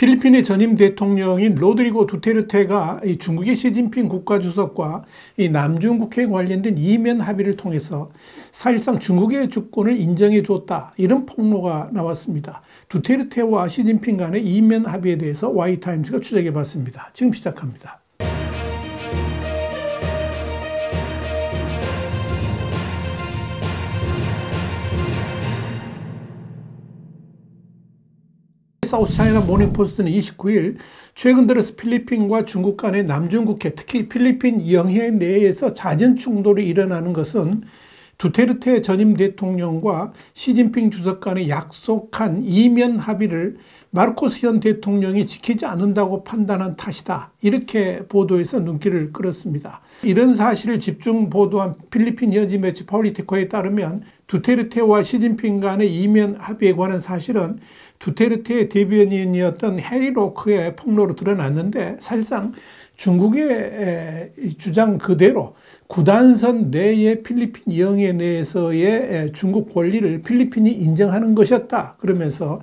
필리핀의 전임 대통령인 로드리고 두테르테가 이 중국의 시진핑 국가주석과 이 남중국해에 관련된 이면 합의를 통해서 사실상 중국의 주권을 인정해 줬다, 이런 폭로가 나왔습니다. 두테르테와 시진핑 간의 이면 합의에 대해서 Y타임즈가 추적해 봤습니다. 지금 시작합니다. 사우스차이나 모닝포스트는 29일 최근 들어서 필리핀과 중국 간의 남중국해, 특히 필리핀 영해 내에서 잦은 충돌이 일어나는 것은 두테르테 전임 대통령과 시진핑 주석 간의 약속한 이면 합의를 마르코스 현 대통령이 지키지 않는다고 판단한 탓이다, 이렇게 보도해서 눈길을 끌었습니다. 이런 사실을 집중 보도한 필리핀 현지 매체 폴리티코에 따르면 두테르테와 시진핑 간의 이면 합의에 관한 사실은 두테르테의 대변인이었던 해리 로크의 폭로로 드러났는데, 사실상 중국의 주장 그대로 구단선 내의 필리핀 영해 내에서의 중국 권리를 필리핀이 인정하는 것이었다, 그러면서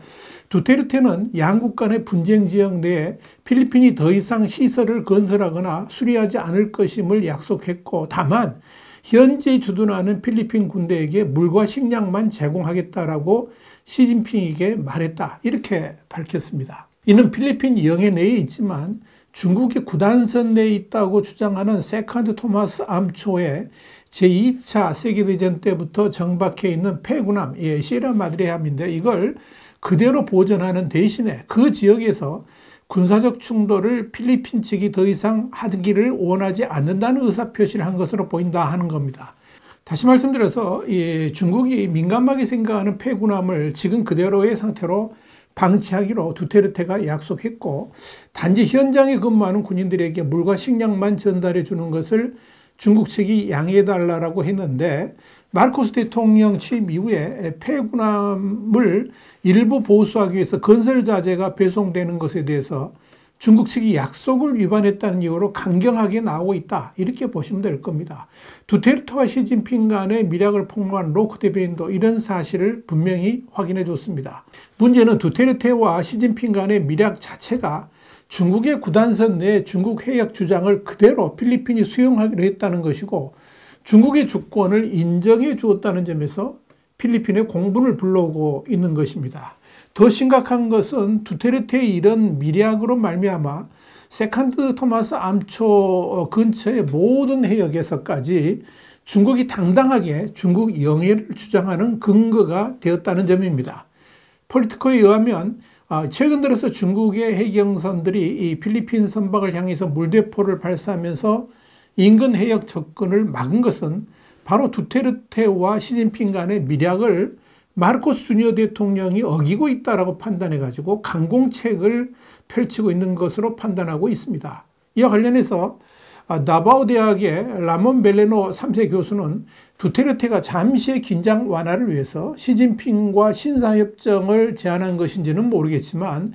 두테르테는 양국 간의 분쟁 지역 내에 필리핀이 더 이상 시설을 건설하거나 수리하지 않을 것임을 약속했고, 다만 현재 주둔하는 필리핀 군대에게 물과 식량만 제공하겠다라고 시진핑에게 말했다, 이렇게 밝혔습니다. 이는 필리핀 영해 내에 있지만 중국의 구단선 내에 있다고 주장하는 세컨드 토마스 암초의 제2차 세계대전 때부터 정박해 있는 폐군함, 시에라마드레함인데, 이걸 그대로 보존하는 대신에 그 지역에서 군사적 충돌을 필리핀 측이 더 이상 하기를 원하지 않는다는 의사표시를 한 것으로 보인다 하는 겁니다. 다시 말씀드려서 중국이 민감하게 생각하는 폐군함을 지금 그대로의 상태로 방치하기로 두테르테가 약속했고, 단지 현장에 근무하는 군인들에게 물과 식량만 전달해 주는 것을 중국 측이 양해해달라고 했는데, 마르코스 대통령 취임 이후에 폐군함을 일부 보수하기 위해서 건설 자재가 배송되는 것에 대해서 중국 측이 약속을 위반했다는 이유로 강경하게 나오고 있다, 이렇게 보시면 될 겁니다. 두테르테와 시진핑 간의 밀약을 폭로한 로크 대변인도 이런 사실을 분명히 확인해 줬습니다. 문제는 두테르테와 시진핑 간의 밀약 자체가 중국의 구단선 내 중국 해역 주장을 그대로 필리핀이 수용하기로 했다는 것이고, 중국의 주권을 인정해 주었다는 점에서 필리핀의 공분을 불러오고 있는 것입니다. 더 심각한 것은 두테르테의 이런 밀약으로 말미암아 세컨드 토마스 암초 근처의 모든 해역에서까지 중국이 당당하게 중국 영해를 주장하는 근거가 되었다는 점입니다. 폴리티코에 의하면 최근 들어서 중국의 해경선들이 이 필리핀 선박을 향해서 물대포를 발사하면서 인근 해역 접근을 막은 것은 바로 두테르테와 시진핑 간의 밀약을 마르코스 주니어 대통령이 어기고 있다라고 판단해가지고 강공책을 펼치고 있는 것으로 판단하고 있습니다. 이와 관련해서 다바오 대학의 라몬 벨레노 3세 교수는 두테르테가 잠시의 긴장 완화를 위해서 시진핑과 신사협정을 제안한 것인지는 모르겠지만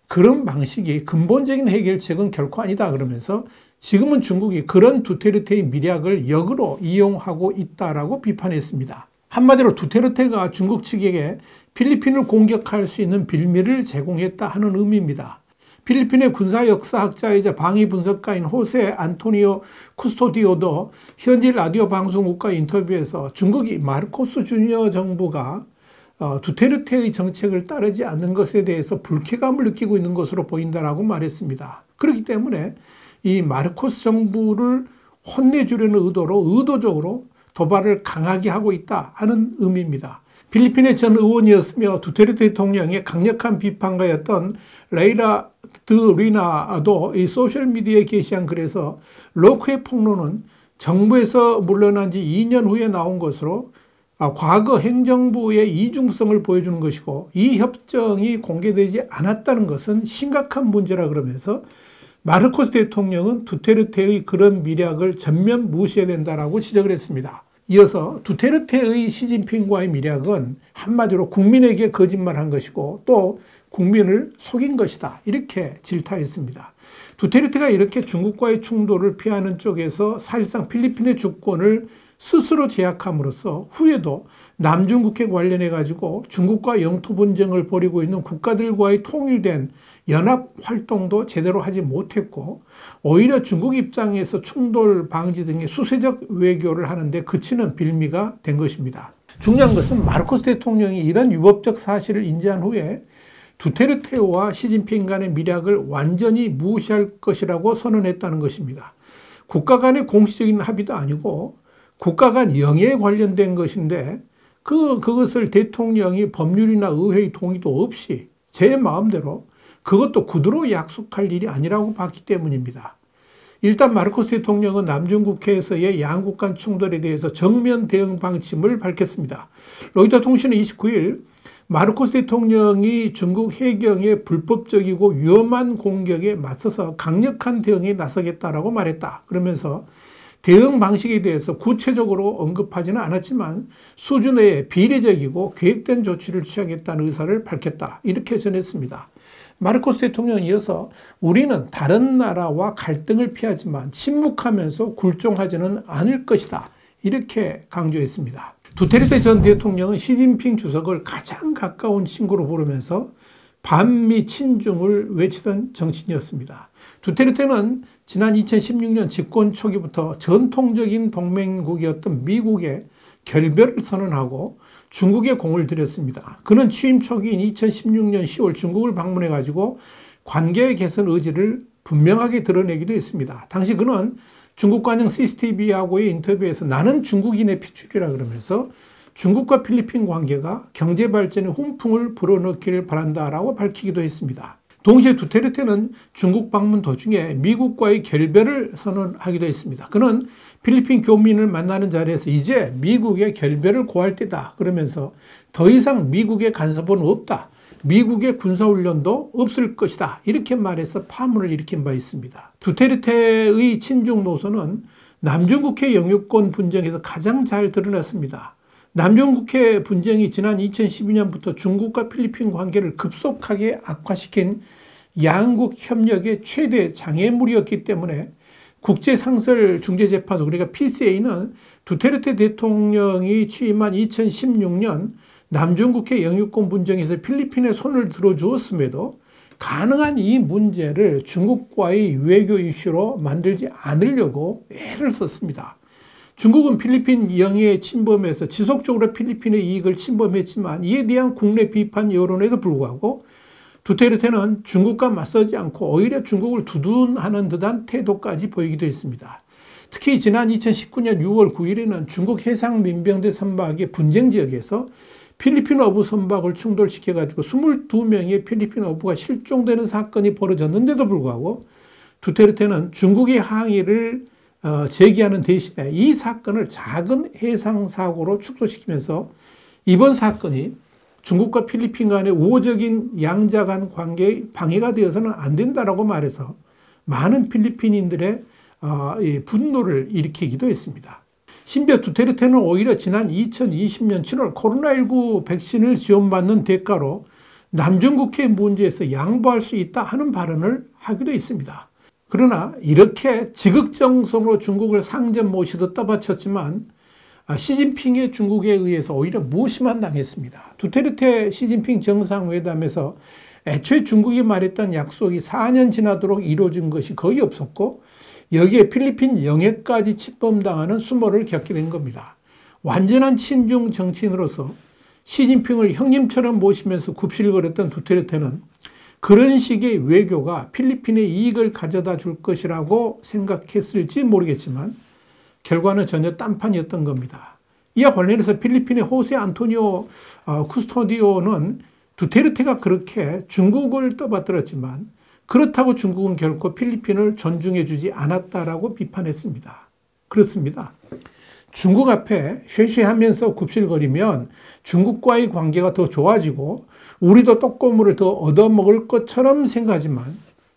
그런 방식이 근본적인 해결책은 결코 아니다, 그러면서 지금은 중국이 그런 두테르테의 밀약을 역으로 이용하고 있다라고 비판했습니다. 한마디로 두테르테가 중국 측에게 필리핀을 공격할 수 있는 빌미를 제공했다 하는 의미입니다. 필리핀의 군사역사학자이자 방위 분석가인 호세 안토니오 쿠스토디오도 현지 라디오 방송국과 인터뷰에서 중국이 마르코스 주니어 정부가 두테르테의 정책을 따르지 않는 것에 대해서 불쾌감을 느끼고 있는 것으로 보인다라고 말했습니다. 그렇기 때문에 이 마르코스 정부를 혼내주려는 의도로 의도적으로 도발을 강하게 하고 있다 하는 의미입니다. 필리핀의 전 의원이었으며 두테르테 대통령의 강력한 비판가였던 레이라 드 리나도 이 소셜미디어에 게시한 글에서 로크의 폭로는 정부에서 물러난 지 2년 후에 나온 것으로 과거 행정부의 이중성을 보여주는 것이고, 이 협정이 공개되지 않았다는 것은 심각한 문제라 그러면서 마르코스 대통령은 두테르테의 그런 밀약을 전면 무시해야 된다라고 지적을 했습니다. 이어서 두테르테의 시진핑과의 밀약은 한마디로 국민에게 거짓말한 것이고 또 국민을 속인 것이다, 이렇게 질타했습니다. 두테르테가 이렇게 중국과의 충돌을 피하는 쪽에서 사실상 필리핀의 주권을 스스로 제약함으로써 후에도 남중국해 관련해 가지고 중국과 영토 분쟁을 벌이고 있는 국가들과의 통일된 연합 활동도 제대로 하지 못했고, 오히려 중국 입장에서 충돌 방지 등의 수세적 외교를 하는데 그치는 빌미가 된 것입니다. 중요한 것은 마르코스 대통령이 이런 위법적 사실을 인지한 후에 두테르테와 시진핑 간의 밀약을 완전히 무시할 것이라고 선언했다는 것입니다. 국가 간의 공식적인 합의도 아니고 국가 간 영해에 관련된 것인데 그것을 대통령이 법률이나 의회의 동의도 없이 제 마음대로 그것도 구두로 약속할 일이 아니라고 봤기 때문입니다. 일단 마르코스 대통령은 남중국해에서의 양국 간 충돌에 대해서 정면 대응 방침을 밝혔습니다. 로이터 통신은 29일 마르코스 대통령이 중국 해경의 불법적이고 위험한 공격에 맞서서 강력한 대응에 나서겠다라고 말했다. 그러면서 대응 방식에 대해서 구체적으로 언급하지는 않았지만 수준의 비례적이고 계획된 조치를 취하겠다는 의사를 밝혔다. 이렇게 전했습니다. 마르코스 대통령은 이어서 우리는 다른 나라와 갈등을 피하지만 침묵하면서 굴종하지는 않을 것이다. 이렇게 강조했습니다. 두테르테 전 대통령은 시진핑 주석을 가장 가까운 친구로 부르면서 반미 친중을 외치던 정치인이었습니다. 두테르테는 지난 2016년 집권 초기부터 전통적인 동맹국이었던 미국에 결별을 선언하고 중국에 공을 들였습니다. 그는 취임 초기인 2016년 10월 중국을 방문해 가지고 관계 개선 의지를 분명하게 드러내기도 했습니다. 당시 그는 중국 관영 CCTV하고의 인터뷰에서 나는 중국인의 핏줄이라 그러면서 중국과 필리핀 관계가 경제 발전에 훈풍을 불어넣기를 바란다라고 밝히기도 했습니다. 동시에 두테르테는 중국 방문 도중에 미국과의 결별을 선언하기도 했습니다. 그는 필리핀 교민을 만나는 자리에서 이제 미국의 결별을 고할 때다 그러면서 더 이상 미국의 간섭은 없다. 미국의 군사훈련도 없을 것이다. 이렇게 말해서 파문을 일으킨 바 있습니다. 두테르테의 친중 노선은 남중국해 영유권 분쟁에서 가장 잘 드러났습니다. 남중국해 분쟁이 지난 2012년부터 중국과 필리핀 관계를 급속하게 악화시킨 양국 협력의 최대 장애물이었기 때문에 국제상설중재재판소 그러니까 PCA는 두테르테 대통령이 취임한 2016년 남중국해 영유권 분쟁에서 필리핀에 손을 들어주었음에도 가능한 이 문제를 중국과의 외교 이슈로 만들지 않으려고 애를 썼습니다. 중국은 필리핀 영해 침범에서 지속적으로 필리핀의 이익을 침범했지만 이에 대한 국내 비판 여론에도 불구하고 두테르테는 중국과 맞서지 않고 오히려 중국을 두둔하는 듯한 태도까지 보이기도 했습니다. 특히 지난 2019년 6월 9일에는 중국 해상민병대 선박의 분쟁 지역에서 필리핀 어부 선박을 충돌시켜가지고 22명의 필리핀 어부가 실종되는 사건이 벌어졌는데도 불구하고 두테르테는 중국의 항의를 제기하는 대신에 이 사건을 작은 해상사고로 축소시키면서 이번 사건이 중국과 필리핀 간의 우호적인 양자 간 관계에 방해가 되어서는 안 된다라고 말해서 많은 필리핀인들의 분노를 일으키기도 했습니다. 심지어 두테르테는 오히려 지난 2020년 7월 코로나19 백신을 지원받는 대가로 남중국해 문제에서 양보할 수 있다 하는 발언을 하기도 했습니다. 그러나 이렇게 지극정성으로 중국을 상전 모시듯 떠받쳤지만 시진핑의 중국에 의해서 오히려 무시만 당했습니다. 두테르테 시진핑 정상회담에서 애초에 중국이 말했던 약속이 4년 지나도록 이루어진 것이 거의 없었고 여기에 필리핀 영해까지 침범당하는 수모를 겪게 된 겁니다. 완전한 친중 정치인으로서 시진핑을 형님처럼 모시면서 굽실거렸던 두테르테는 그런 식의 외교가 필리핀의 이익을 가져다 줄 것이라고 생각했을지 모르겠지만 결과는 전혀 딴판이었던 겁니다. 이와 관련해서 필리핀의 호세 안토니오 쿠스토디오는 두테르테가 그렇게 중국을 떠받들었지만 그렇다고 중국은 결코 필리핀을 존중해 주지 않았다라고 비판했습니다. 그렇습니다. 중국 앞에 쉐쉐하면서 굽실거리면 중국과의 관계가 더 좋아지고 우리도 떡고물을 더 얻어먹을 것처럼 생각하지만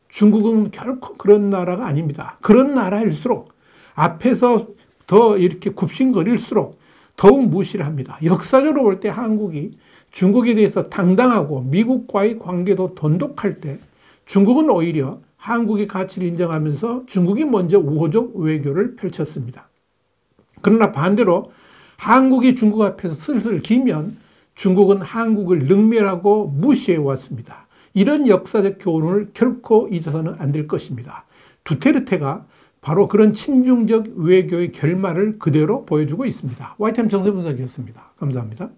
중국은 결코 그런 나라가 아닙니다. 그런 나라일수록 앞에서 더 이렇게 굽신거릴수록 더욱 무시를 합니다. 역사적으로 볼 때 한국이 중국에 대해서 당당하고 미국과의 관계도 돈독할 때 중국은 오히려 한국의 가치를 인정하면서 중국이 먼저 우호적 외교를 펼쳤습니다. 그러나 반대로 한국이 중국 앞에서 슬슬 기면 중국은 한국을 능멸하고 무시해 왔습니다. 이런 역사적 교훈을 결코 잊어서는 안 될 것입니다. 두테르테가 바로 그런 친중적 외교의 결말을 그대로 보여주고 있습니다. YTN 정세분석이었습니다. 감사합니다.